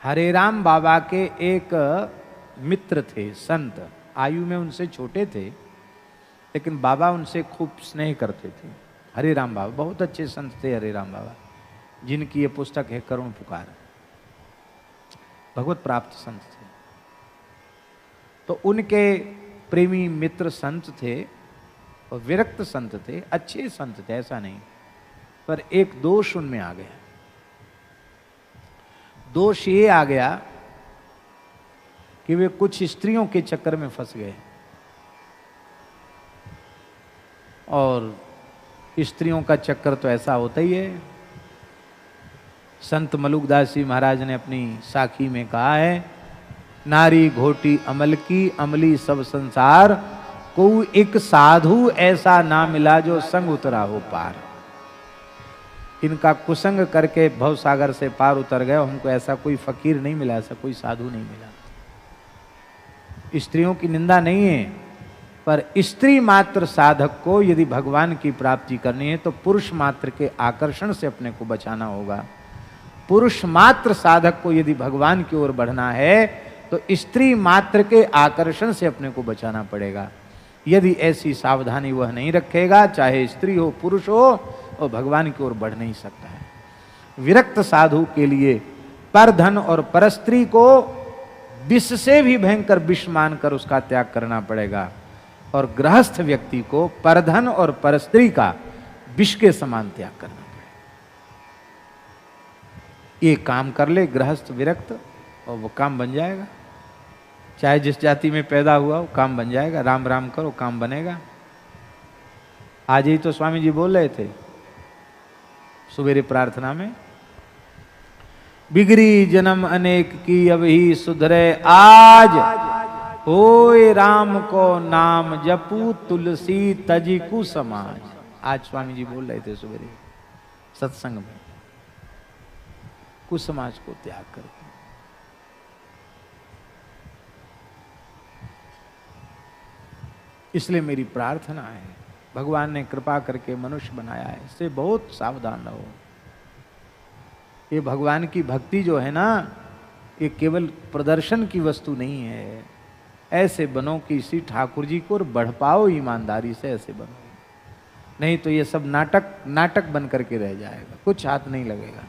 हरे राम बाबा के एक मित्र थे, संत, आयु में उनसे छोटे थे, लेकिन बाबा उनसे खूब स्नेह करते थे। हरे राम बाबा बहुत अच्छे संत थे, हरे राम बाबा, जिनकी ये पुस्तक है करुण पुकार, भगवत प्राप्त संत थे। तो उनके प्रेमी मित्र संत थे और विरक्त संत थे, अच्छे संत थे, ऐसा नहीं, पर एक दोष उनमें आ गया। दोष ये आ गया कि वे कुछ स्त्रियों के चक्कर में फंस गए, और स्त्रियों का चक्कर तो ऐसा होता ही है। संत मलुकदास जी महाराज ने अपनी साखी में कहा है, नारी घोटी अमल की, अमली सब संसार, को एक साधु ऐसा ना मिला जो संग उतरा हो पार। इनका कुसंग करके भव सागर से पार उतर गए, हमको ऐसा कोई फकीर नहीं मिला, ऐसा कोई साधु नहीं मिला। स्त्रियों की निंदा नहीं है, पर स्त्री मात्र साधक को यदि भगवान की प्राप्ति करनी है तो पुरुष मात्र के आकर्षण से अपने को बचाना होगा। पुरुष मात्र साधक को यदि भगवान की ओर बढ़ना है तो स्त्री मात्र के आकर्षण से अपने को बचाना पड़ेगा। यदि ऐसी सावधानी वह नहीं रखेगा, चाहे स्त्री हो पुरुष हो, और भगवान की ओर बढ़ नहीं सकता है। विरक्त साधु के लिए परधन और परस्त्री को विष से भी भयंकर विष मानकर उसका त्याग करना पड़ेगा, और गृहस्थ व्यक्ति को परधन और परस्त्री का विष के समान त्याग करना पड़ेगा। ये काम कर ले गृहस्थ विरक्त, और वो काम बन जाएगा। चाहे जिस जाति में पैदा हुआ वो काम बन जाएगा। राम राम करो, काम बनेगा। आज ही तो स्वामी जी बोल रहे थे सुबेरे प्रार्थना में, बिगड़ी जन्म अनेक की अब ही सुधरे आज, होए राम को नाम जपू तुलसी तजी कु समाज। आज स्वामी जी बोल रहे थे सुबेरे सत्संग में, कुसमाज को त्याग करके। इसलिए मेरी प्रार्थना है, भगवान ने कृपा करके मनुष्य बनाया है, इससे बहुत सावधान रहो। ये भगवान की भक्ति जो है ना, ये केवल प्रदर्शन की वस्तु नहीं है। ऐसे बनो कि इसी ठाकुर जी को बढ़ पाओ, ईमानदारी से ऐसे बनो, नहीं तो ये सब नाटक बन करके रह जाएगा, कुछ हाथ नहीं लगेगा।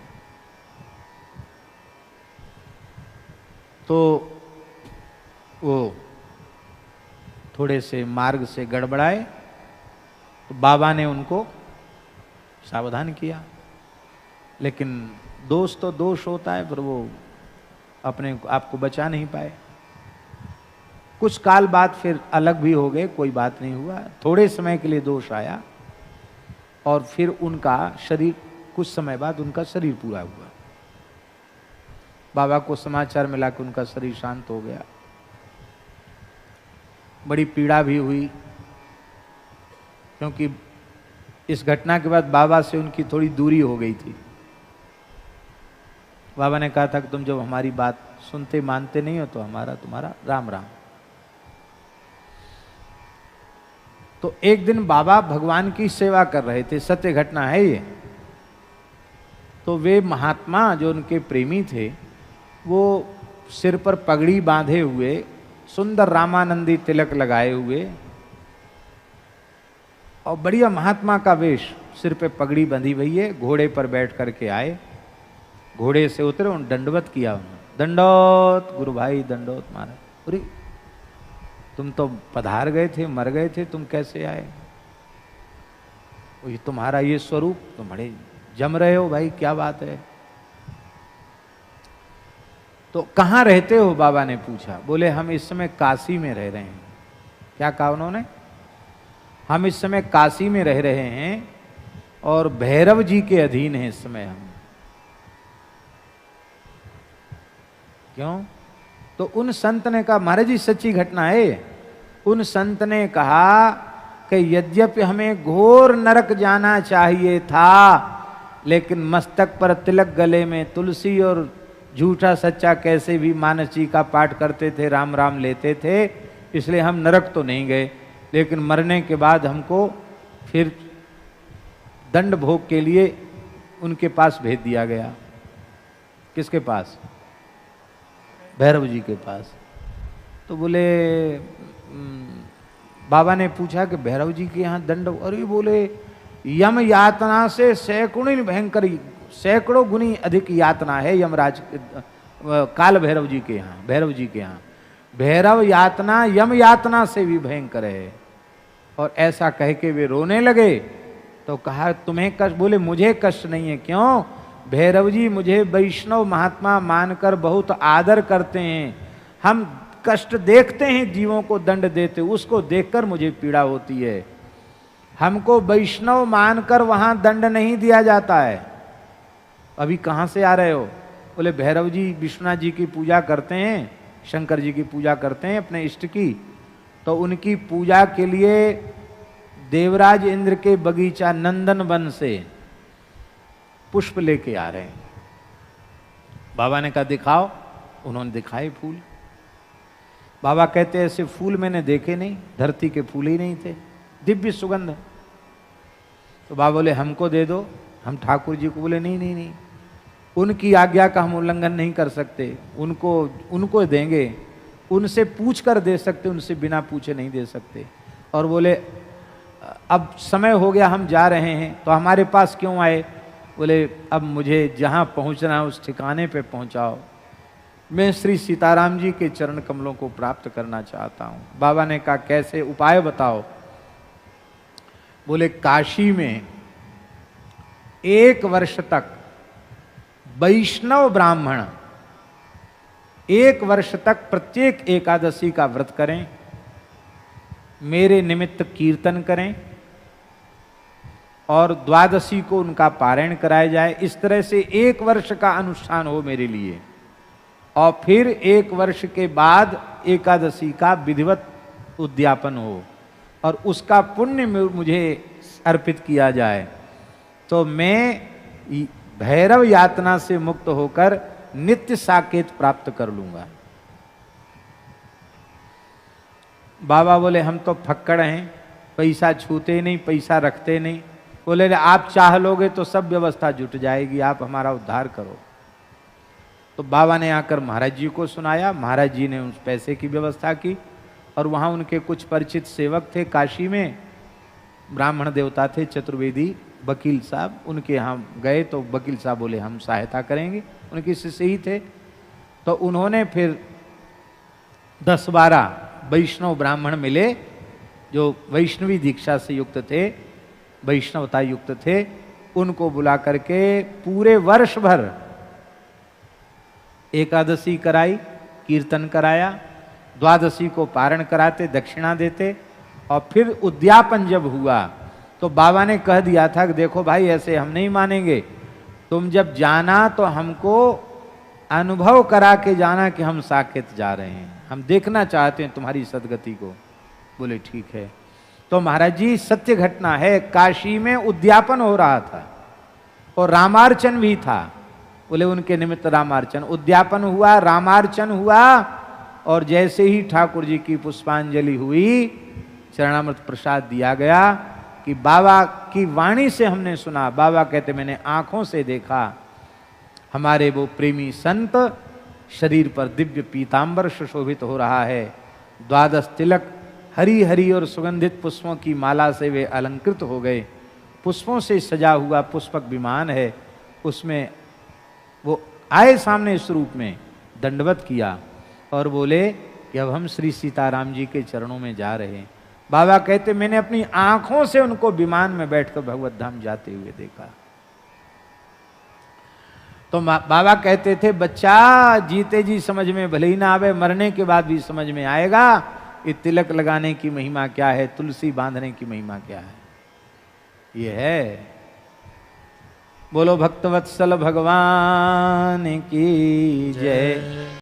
तो वो थोड़े से मार्ग से गड़बड़ाए तो बाबा ने उनको सावधान किया, लेकिन दोष तो दोष होता है, पर वो अपने आपको बचा नहीं पाए। कुछ काल बाद फिर अलग भी हो गए, कोई बात नहीं हुआ। थोड़े समय के लिए दोष आया और फिर उनका शरीर, कुछ समय बाद उनका शरीर पूरा हुआ। बाबा को समाचार मिला कि उनका शरीर शांत हो गया। बड़ी पीड़ा भी हुई, क्योंकि इस घटना के बाद बाबा से उनकी थोड़ी दूरी हो गई थी। बाबा ने कहा था कि तुम जब हमारी बात सुनते मानते नहीं हो तो हमारा तुम्हारा राम राम। तो एक दिन बाबा भगवान की सेवा कर रहे थे, सत्य घटना है ये। तो वे महात्मा जो उनके प्रेमी थे, वो सिर पर पगड़ी बांधे हुए, सुंदर रामानंदी तिलक लगाए हुए, और बढ़िया महात्मा का वेश, सिर पे पगड़ी बंधी हुई है, घोड़े पर बैठ करके आए। घोड़े से उतरे, उन दंडवत किया उन्होंने, दंडोत गुरु भाई दंडोत मारा। अरे तुम तो पधार गए थे, मर गए थे, तुम कैसे आए? ये तुम्हारा ये स्वरूप, तुम बड़े जम रहे हो भाई, क्या बात है? तो कहाँ रहते हो? बाबा ने पूछा। बोले हम इस समय काशी में रह रहे हैं। क्या कहा उन्होंने? हम इस समय काशी में रह रहे हैं और भैरव जी के अधीन हैं इस समय हम। क्यों? तो उन संत ने कहा, महाराज जी सच्ची घटना है, उन संत ने कहा कि यद्यपि हमें घोर नरक जाना चाहिए था, लेकिन मस्तक पर तिलक, गले में तुलसी और झूठा सच्चा कैसे भी मानस जी का पाठ करते थे, राम राम लेते थे, इसलिए हम नरक तो नहीं गए, लेकिन मरने के बाद हमको फिर दंड भोग के लिए उनके पास भेज दिया गया। किसके पास? भैरव जी के पास। तो बोले बाबा ने पूछा कि भैरव जी के यहाँ दंड, अरे बोले यम यातना से सैकड़ों भयंकर, सैकड़ों गुनी अधिक यातना है यमराज काल भैरव जी के यहाँ, भैरव जी के यहाँ भैरव यातना यम यातना से भी भयंकर है। और ऐसा कह के वे रोने लगे। तो कहा तुम्हें कष्ट, बोले मुझे कष्ट नहीं है। क्यों? भैरव जी मुझे वैष्णव महात्मा मानकर बहुत आदर करते हैं। हम कष्ट देखते हैं जीवों को दंड देते, उसको देखकर मुझे पीड़ा होती है। हमको वैष्णव मानकर वहां दंड नहीं दिया जाता है। अभी कहां से आ रहे हो? बोले भैरव जी विश्वनाथ जी की पूजा करते हैं, शंकर जी की पूजा करते हैं अपने इष्ट की, तो उनकी पूजा के लिए देवराज इंद्र के बगीचा नंदन वन से पुष्प लेके आ रहे हैं। बाबा ने कहा दिखाओ। उन्होंने दिखाए फूल। बाबा कहते ऐसे फूल मैंने देखे नहीं, धरती के फूल ही नहीं थे, दिव्य सुगंध। तो बाबा बोले हमको दे दो। हम ठाकुर जी को बोले नहीं नहीं नहीं, उनकी आज्ञा का हम उल्लंघन नहीं कर सकते, उनको देंगे, उनसे पूछ कर दे सकते, उनसे बिना पूछे नहीं दे सकते। और बोले अब समय हो गया, हम जा रहे हैं, तो हमारे पास क्यों आए? बोले अब मुझे जहाँ पहुँचना है उस ठिकाने पे पहुँचाओ, मैं श्री सीताराम जी के चरण कमलों को प्राप्त करना चाहता हूँ। बाबा ने कहा कैसे, उपाय बताओ। बोले काशी में 1 वर्ष तक वैष्णव ब्राह्मण 1 वर्ष तक प्रत्येक एकादशी का व्रत करें, मेरे निमित्त कीर्तन करें और द्वादशी को उनका पारायण कराया जाए। इस तरह से 1 वर्ष का अनुष्ठान हो मेरे लिए, और फिर 1 वर्ष के बाद एकादशी का विधिवत उद्यापन हो और उसका पुण्य मुझे अर्पित किया जाए, तो मैं भैरव यातना से मुक्त होकर नित्य साकेत प्राप्त कर लूंगा। बाबा बोले हम तो फक्कड़ हैं, पैसा छूते नहीं, पैसा रखते नहीं। बोले आप चाह लोगे तो सब व्यवस्था जुट जाएगी, आप हमारा उद्धार करो। तो बाबा ने आकर महाराज जी को सुनाया। महाराज जी ने उस पैसे की व्यवस्था की और वहाँ उनके कुछ परिचित सेवक थे, काशी में ब्राह्मण देवता थे, चतुर्वेदी वकील साहब, उनके यहाँ गए तो वकील साहब बोले हम सहायता करेंगे, उनके शिष्य ही थे। तो उन्होंने फिर 10-12 वैष्णव ब्राह्मण मिले जो वैष्णवी दीक्षा से युक्त थे, वैष्णवता युक्त थे, उनको बुला करके पूरे वर्ष भर एकादशी कराई, कीर्तन कराया, द्वादशी को पारण कराते, दक्षिणा देते। और फिर उद्यापन जब हुआ तो बाबा ने कह दिया था कि देखो भाई ऐसे हम नहीं मानेंगे, तुम जब जाना तो हमको अनुभव करा के जाना कि हम साकेत जा रहे हैं, हम देखना चाहते हैं तुम्हारी सदगति को। बोले ठीक है। तो महाराज जी सत्य घटना है, काशी में उद्यापन हो रहा था और रामार्चन भी था। बोले उनके निमित्त रामार्चन, उद्यापन हुआ, रामार्चन हुआ, और जैसे ही ठाकुर जी की पुष्पांजलि हुई, चरणामृत प्रसाद दिया गया कि बाबा की वाणी से हमने सुना। बाबा कहते मैंने आंखों से देखा हमारे वो प्रेमी संत शरीर पर दिव्य पीतांबर सुशोभित हो रहा है, 12 तिलक हरी हरी और सुगंधित पुष्पों की माला से वे अलंकृत हो गए, पुष्पों से सजा हुआ पुष्पक विमान है, उसमें वो आए सामने इस रूप में, दंडवत किया और बोले कि अब हम श्री सीताराम जी के चरणों में जा रहे हैं। बाबा कहते मैंने अपनी आंखों से उनको विमान में बैठकर भगवत धाम जाते हुए देखा। तो बाबा कहते थे बच्चा जीते जी समझ में भले ही ना आवे, मरने के बाद भी समझ में आएगा कि तिलक लगाने की महिमा क्या है, तुलसी बांधने की महिमा क्या है। ये है। बोलो भक्तवत्सल भगवान की जय।